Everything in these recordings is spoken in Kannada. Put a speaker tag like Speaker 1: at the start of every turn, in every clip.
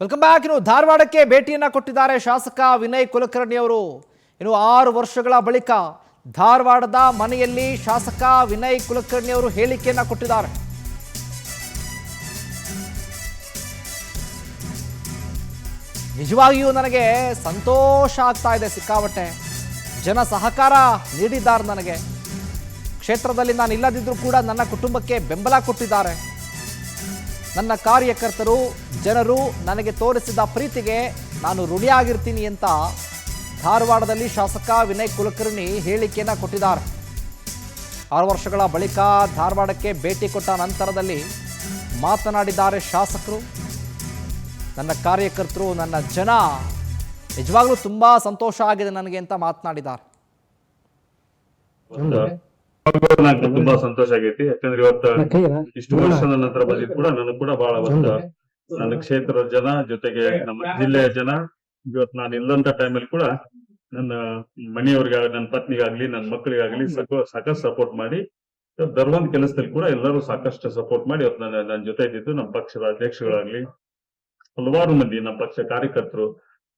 Speaker 1: Welcome back. ಇನ್ನು ಧಾರವಾಡಕ್ಕೆ ಭೇಟಿಯನ್ನ ಕೊಟ್ಟಿದ್ದಾರೆ ಶಾಸಕ ವಿನಯ್ ಕುಲಕರ್ಣಿ ಅವರು. ಇನ್ನು 6 ವರ್ಷಗಳ ಬಳಿಕ ಧಾರವಾಡದ ಮನೆಯಲ್ಲಿ ಶಾಸಕ ವಿನಯ್ ಕುಲಕರ್ಣಿ ಅವರು ಹೇಳಿಕೆಯನ್ನ ಕೊಟ್ಟಿದ್ದಾರೆ. ನಿಜವಾಗಿಯೂ ನನಗೆ ಸಂತೋಷ ಆಗ್ತಾ ಇದೆ, ಸಿಕ್ಕಾಪಟ್ಟೆ ಜನ ಸಹಕಾರ ನೀಡಿದ್ದಾರೆ. ನನಗೆ ಕ್ಷೇತ್ರದಲ್ಲಿ ನಾನು ಇಲ್ಲದಿದ್ದರೂ ಕೂಡ ನನ್ನ ಕುಟುಂಬಕ್ಕೆ ಬೆಂಬಲ ಕೊಟ್ಟಿದ್ದಾರೆ. ನನ್ನ ಕಾರ್ಯಕರ್ತರು ಜನರು ನನಗೆ ತೋರಿಸಿದ ಪ್ರೀತಿಗೆ ನಾನು ಋಣಿಯಾಗಿರ್ತೀನಿ ಅಂತ ಧಾರವಾಡದಲ್ಲಿ ಶಾಸಕ ವಿನಯ್ ಕುಲಕರ್ಣಿ ಹೇಳಿಕೆಯನ್ನು ಕೊಟ್ಟಿದ್ದಾರೆ. 6 ವರ್ಷಗಳ ಬಳಿಕ ಧಾರವಾಡಕ್ಕೆ ಭೇಟಿ ಕೊಟ್ಟ ನಂತರದಲ್ಲಿ ಮಾತನಾಡಿದ್ದಾರೆ ಶಾಸಕರು. ನನ್ನ ಕಾರ್ಯಕರ್ತರು, ನನ್ನ ಜನ ನಿಜವಾಗ್ಲೂ ತುಂಬಾ ಸಂತೋಷ ಆಗಿದೆ ನನಗೆ ಅಂತ ಮಾತನಾಡಿದ್ದಾರೆ.
Speaker 2: ತುಂಬಾ ಸಂತೋಷ ಆಗೈತಿ. ಯಾಕಂದ್ರೆ ಇವತ್ತ ಇಷ್ಟು ವರ್ಷದ ನಂತರ ಬಂದಿದ್ ಕೂಡ ನನಗ್ ಕೂಡ ಬಹಳ ನನ್ನ ಕ್ಷೇತ್ರದ ಜನ ಜೊತೆಗೆ ನಮ್ಮ ಜಿಲ್ಲೆಯ ಜನ ಇವತ್ತು ನಾನು ಇಲ್ಲಂತ ಟೈಮಲ್ಲಿ ಕೂಡ ನನ್ನ ಮನೆಯವ್ರಿಗಾಗಲಿ ನನ್ನ ಪತ್ನಿಗಾಗ್ಲಿ ನನ್ನ ಮಕ್ಕಳಿಗಾಗ್ಲಿ ಸಾಕಷ್ಟು ಸಪೋರ್ಟ್ ಮಾಡಿ ಧರ್ಮದ ಕೆಲಸದಲ್ಲಿ ಕೂಡ ಎಲ್ಲರೂ ಸಾಕಷ್ಟು ಸಪೋರ್ಟ್ ಮಾಡಿ ಇವತ್ತು ನನ್ನ ಜೊತೆ ಇದ್ದಿದ್ದು ನಮ್ಮ ಪಕ್ಷದ ಅಧ್ಯಕ್ಷಗಳಾಗ್ಲಿ ಹಲವಾರು ಮಂದಿ ನಮ್ಮ ಪಕ್ಷ ಕಾರ್ಯಕರ್ತರು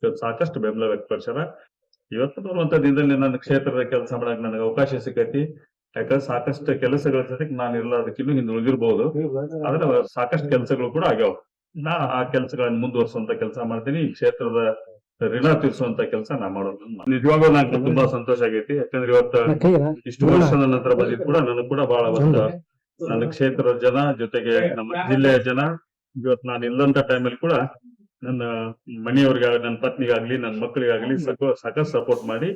Speaker 2: ಇವತ್ತು ಸಾಕಷ್ಟು ಬೆಂಬಲ ವ್ಯಕ್ತಪಡಿಸ್ಯಾರ. ಇವತ್ತು ಬರುವಂತ ದಿನದಲ್ಲಿ ನನ್ನ ಕ್ಷೇತ್ರದ ಕೆಲಸ ಮಾಡಕ್ ನನಗೆ ಅವಕಾಶ ಸಿಕ್ಕೈತಿ. ಯಾಕಂದ್ರೆ ಸಾಕಷ್ಟು ಕೆಲಸಗಳ ಜೊತೆಗೆ ನಾನು ಎಲ್ಲದಕ್ಕಿನ್ನೂ ಹಿಂದೆ ಉಳಿದಿರ್ಬಹುದು, ಆದ್ರೆ ಸಾಕಷ್ಟು ಕೆಲಸಗಳು ಕೂಡ ಆಗ್ಯಾವ. ನಾ ಆ ಕೆಲಸಗಳನ್ನ ಮುಂದುವರ್ಸುವಂತ ಕೆಲಸ ಮಾಡ್ತೀನಿ. ಈ ಕ್ಷೇತ್ರದ ಋಣ ತೀರಿಸುವಂತ ಕೆಲಸ ನಾ ಮಾಡೋದು ನಿಜವಾಗ್ಲೂ ನಂಗೆ ತುಂಬಾ ಸಂತೋಷ ಆಗೈತಿ. ಯಾಕಂದ್ರೆ ಇವತ್ತ ಇಷ್ಟು ವರ್ಷದ ನಂತರ ಬಂದಿದ್ ಕೂಡ ನನಗ್ ಕೂಡ ಬಹಳ ನನ್ನ ಕ್ಷೇತ್ರದ ಜನ ಜೊತೆಗೆ ನಮ್ಮ ಜಿಲ್ಲೆಯ ಜನ ಇವತ್ತು ನಾನು ಇಲ್ಲಂತ ಟೈಮಲ್ಲಿ ಕೂಡ ನನ್ನ ಮನೆಯವ್ರಿಗಾಗಲಿ ನನ್ನ ಪತ್ನಿಗಾಗ್ಲಿ ನನ್ನ ಮಕ್ಕಳಿಗಾಗ್ಲಿ ಸಾಕಷ್ಟು ಸಪೋರ್ಟ್ ಮಾಡಿ